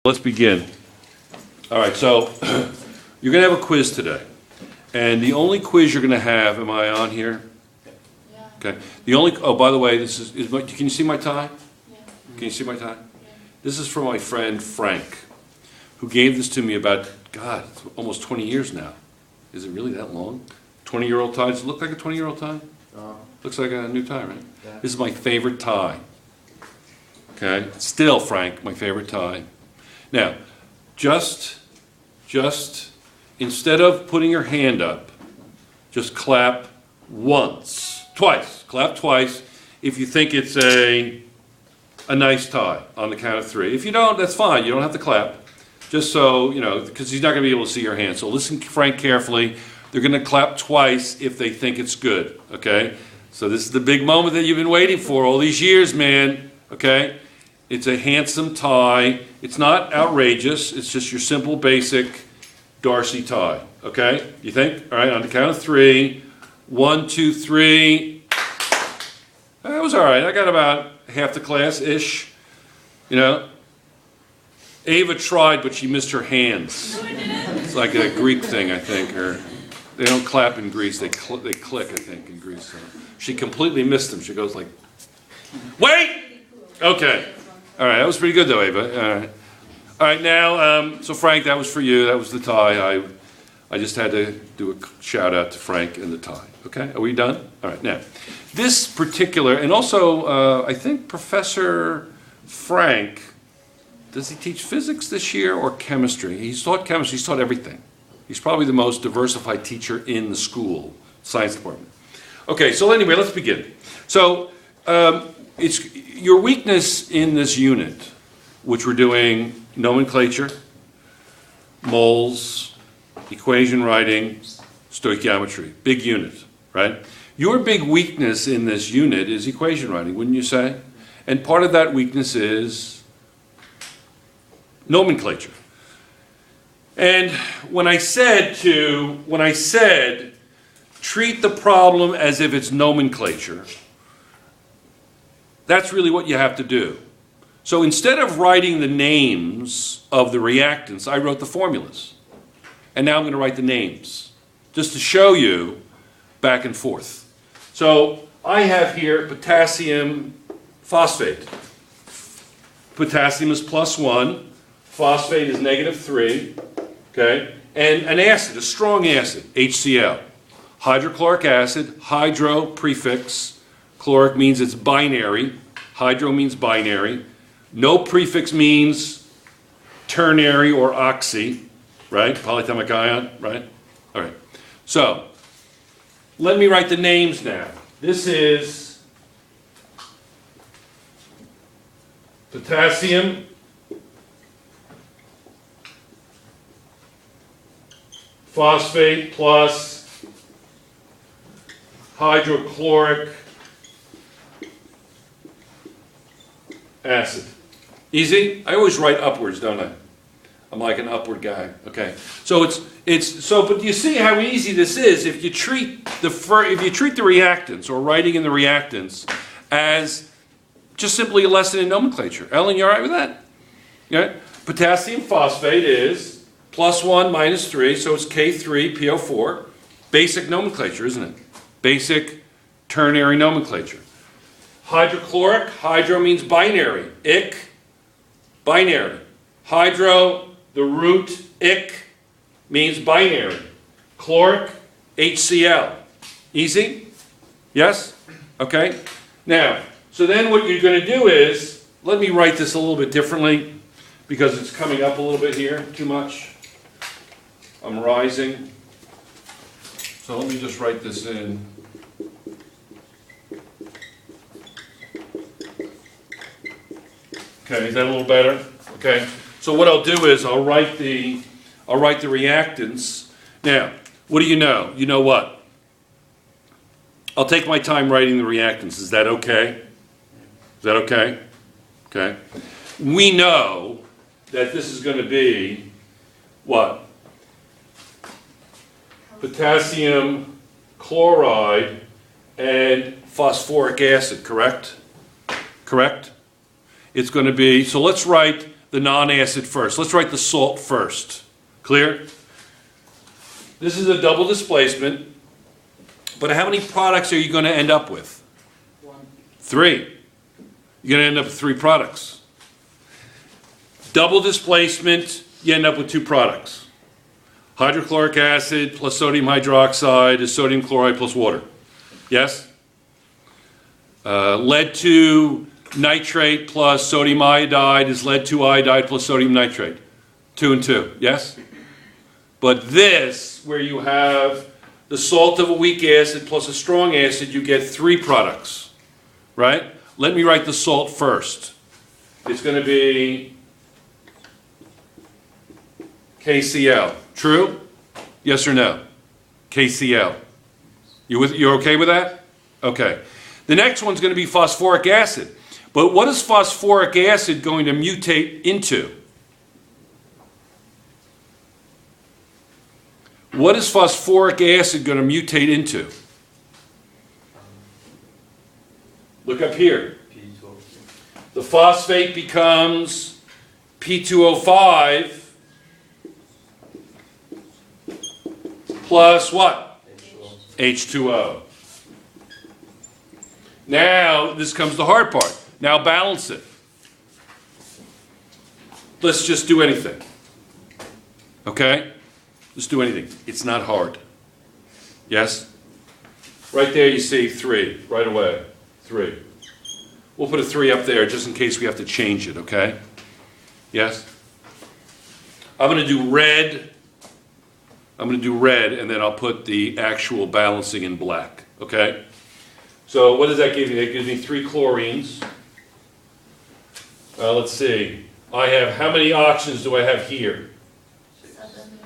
Let's begin. All right, so you're going to have a quiz today. And the only quiz you're going to have, am I on here? Yeah. Okay. Oh, by the way, this is can you see my tie? Yeah. Can you see my tie? Yeah. This is from my friend Frank, who gave this to me about, God, it's almost 20 years now. Is it really that long? 20-year-old tie? Does it look like a 20-year-old tie? Looks like a new tie, right? Yeah. This is my favorite tie. Okay? Still, Frank, my favorite tie. Now, just instead of putting your hand up, just clap once, twice. Clap twice if you think it's a nice tie on the count of three. If you don't, that's fine. You don't have to clap. Just so, you know, because he's not going to be able to see your hand. So listen, Frank, carefully. They're going to clap twice if they think it's good, okay? So this is the big moment that you've been waiting for all these years, man, okay? It's a handsome tie. It's not outrageous. It's just your simple, basic Darcy tie, okay? You think? All right, on the count of three. 1, 2, 3. That was all right. I got about half the class-ish, you know? Ava tried, but she missed her hands. It's like a Greek thing, I think, or they don't clap in Greece, they click, I think, in Greece. So she completely missed them. She goes like, wait! Okay. All right, that was pretty good though, Ava. All right, now, so Frank, that was for you. That was the tie. I just had to do a shout out to Frank and the tie. Okay, are we done? All right, now, this particular, and also I think Professor Frank, does he teach physics this year or chemistry? He's taught chemistry, he's taught everything. He's probably the most diversified teacher in the school, science department. Okay, so anyway, let's begin. So it's your weakness in this unit, which we're doing nomenclature, moles, equation writing, stoichiometry, big unit, right? Your big weakness in this unit is equation writing, wouldn't you say? And part of that weakness is nomenclature. And when I said treat the problem as if it's nomenclature, that's really what you have to do. So instead of writing the names of the reactants, I wrote the formulas. And now I'm going to write the names, just to show you back and forth. So I have here potassium phosphate. Potassium is +1, phosphate is -3. Okay, and an acid, a strong acid, HCl. Hydrochloric acid, hydro prefix, chloric means it's binary, hydro means binary. No prefix means ternary or oxy, right? Polyatomic ion, right? All right. So, let me write the names now. This is potassium, phosphate plus hydrochloric acid. Easy? I always write upwards, don't I? I'm like an upward guy. Okay. So but you see how easy this is if you treat the reactants or writing in the reactants as just simply a lesson in nomenclature. Ellen, you all right with that? Yeah. Potassium phosphate is +1 -3, so it's K3PO4. Basic nomenclature, isn't it? Basic ternary nomenclature. Hydrochloric, hydro means binary. Ik, binary. Hydro, the root ik means binary. Chloric, HCl. Easy? Yes? Okay. Now, so then what you're going to do is, let me write this a little bit differently because it's coming up a little bit here, too much. I'm rising. So let me just write this in. Okay, is that a little better? Okay. So what I'll do is I'll write the reactants. Now, what do you know? You know what? I'll take my time writing the reactants. Is that okay? Is that okay? Okay. We know that this is going to be what? Potassium chloride and phosphoric acid, correct? Correct? It's going to be, so let's write the non-acid first. Let's write the salt first. Clear? This is a double displacement, but how many products are you going to end up with? 1. 3. You're going to end up with 3 products. Double displacement, you end up with 2 products. Hydrochloric acid plus sodium hydroxide is sodium chloride plus water. Yes? Lead 2 nitrate plus sodium iodide is lead 2 iodide plus sodium nitrate. 2 and 2. Yes? But this, where you have the salt of a weak acid plus a strong acid, you get 3 products. Right? Let me write the salt first. It's going to be KCl. True? Yes or no? KCl. You're okay with that? Okay. The next one's going to be phosphoric acid. But what is phosphoric acid going to mutate into? What is phosphoric acid going to mutate into? Look up here. The phosphate becomes P2O5 plus what? H2O. Now, this comes the hard part. Now balance it. Let's just do anything. Okay? Let's do anything. It's not hard. Yes? Right there you see 3, right away. 3. We'll put a 3 up there just in case we have to change it, okay? Yes? I'm going to do red. I'm going to do red, and then I'll put the actual balancing in black, okay? So what does that give me? That gives me 3 chlorines. Let's see. I have, how many oxygens do I have here? 7.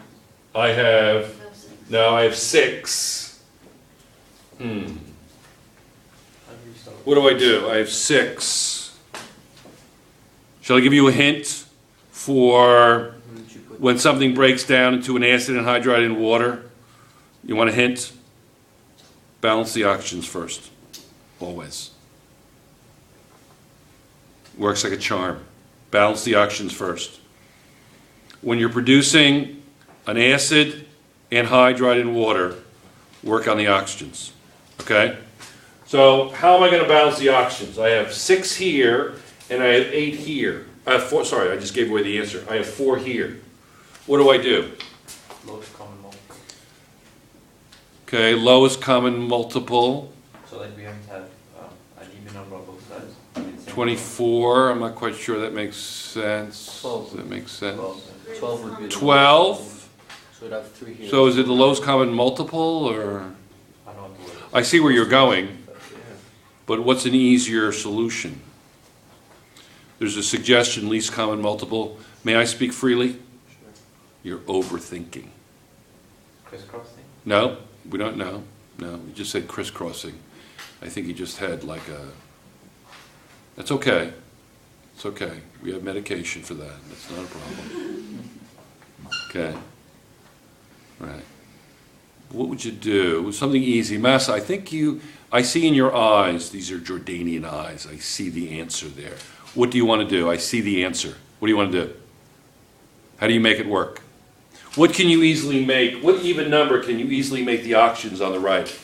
I have, 6. no, I have 6. What do? I have 6. Shall I give you a hint for when something breaks down into an acid and hydride in water? You want a hint? Balance the oxygens first. Always. Works like a charm. Balance the oxygens first. When you're producing an acid and hydride in water, work on the oxygens. Okay? So how am I going to balance the oxygens? I have 6 here, and I have 8 here. I have 4, sorry, I just gave away the answer. I have 4 here. What do I do? Lowest common multiple. Okay, lowest common multiple. So like we have to have an even number on both sides. 24, I'm not quite sure that makes sense. 12. Does that make sense? 12 would be the 12? So we'd have 3 here. So is it the lowest common multiple, or? I don't know what the word is. I see where you're going, Yeah. but what's an easier solution? There's a suggestion, least common multiple. May I speak freely? Sure. You're overthinking. Crisscrossing? No, we don't know. No, we just said crisscrossing. I think you just had like a, that's okay. It's okay. We have medication for that. That's not a problem. Okay. Right. What would you do? Something easy. Massa, I think I see in your eyes, these are Jordanian eyes, I see the answer there. What do you want to do? I see the answer. What do you want to do? How do you make it work? What can you easily make? What even number can you easily make the oxygens on the right?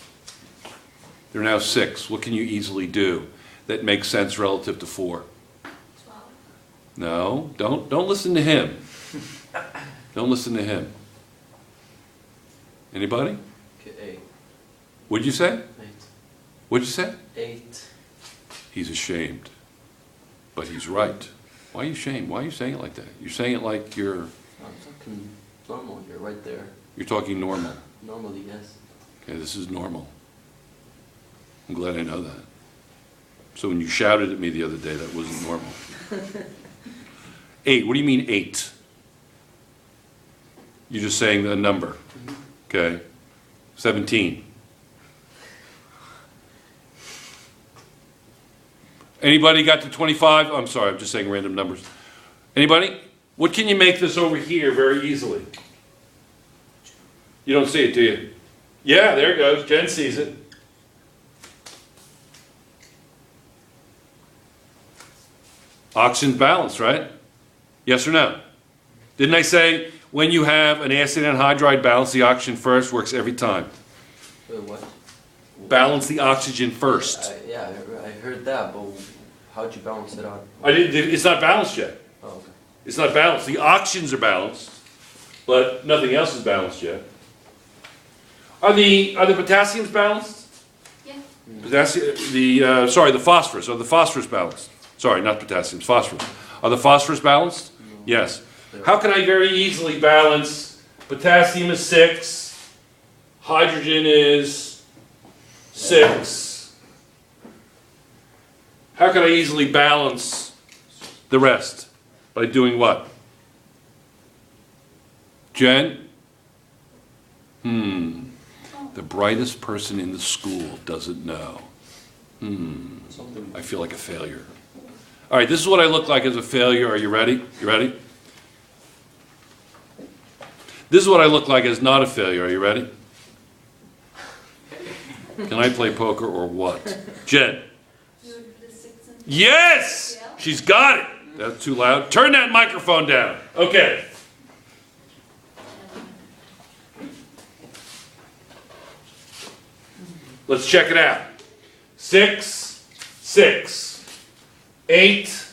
They're now 6. What can you easily do that makes sense relative to 4? 12. No, don't listen to him. Don't listen to him. Anybody? Okay, 8. What'd you say? 8. What'd you say? 8. He's ashamed. But he's right. Why are you ashamed? Why are you saying it like that? You're saying it like I'm talking normal here, right there. you're talking normal. Normally, yes. Okay, this is normal. I'm glad I know that. So when you shouted at me the other day, that wasn't normal. 8, what do you mean 8? You're just saying the number. Okay. 17. Anybody got to 25? I'm sorry, I'm just saying random numbers. Anybody? What can you make this over here very easily? You don't see it, do you? Yeah, there it goes. Jen sees it. Oxygen balance, right? Yes or no? Didn't I say when you have an acid anhydride balance, the oxygen first works every time? Wait, what? Balance the oxygen first. Yeah, I heard that, but how'd you balance it out? It's not balanced yet. Oh, okay. It's not balanced. The oxygens are balanced, but nothing else is balanced yet. Are the potassiums balanced? Yeah. The phosphorus. Are the phosphorus balanced? Sorry, not potassiums, phosphorus. Are the phosphorus balanced? Yes. How can I very easily balance potassium is 6, hydrogen is 6. How can I easily balance the rest? By doing what? Jen? The brightest person in the school doesn't know. Something. I feel like a failure. All right, this is what I look like as a failure. Are you ready? You ready? This is what I look like as not a failure. Are you ready? Can I play poker or what? Jen? You would put a 6 in. Yes! Yeah. She's got it. That's too loud. Turn that microphone down. Okay. Let's check it out. 6, 6, 8,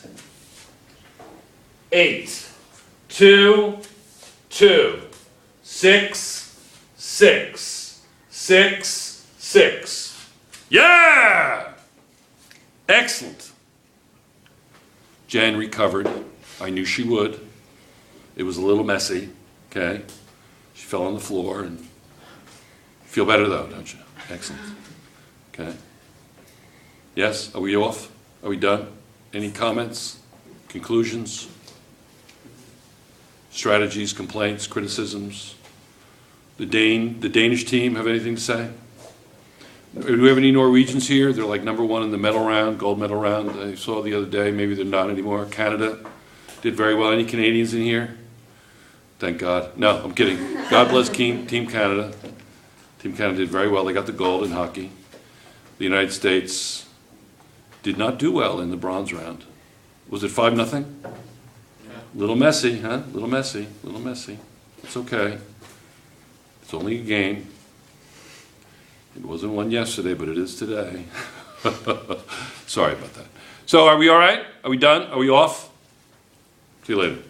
8, 2, 2, 6, 6, 6, 6. Yeah! Excellent. Jan recovered. I knew she would. It was a little messy, okay? She fell on the floor and feel better though, don't you? Excellent. Okay. Yes, are we off? Are we done? Any comments? Conclusions? Strategies, complaints, criticisms? The Danish team have anything to say? Do we have any Norwegians here? They're like number 1 in the medal round, gold medal round. I saw the other day, maybe they're not anymore. Canada did very well. Any Canadians in here? Thank God. No, I'm kidding. God bless Team Canada. Team Canada did very well. They got the gold in hockey. The United States did not do well in the bronze round. Was it 5-0? Little messy, huh? Little messy. It's okay. It's only a game. It wasn't one yesterday, but it is today. Sorry about that. So are we all right? Are we done? Are we off? See you later.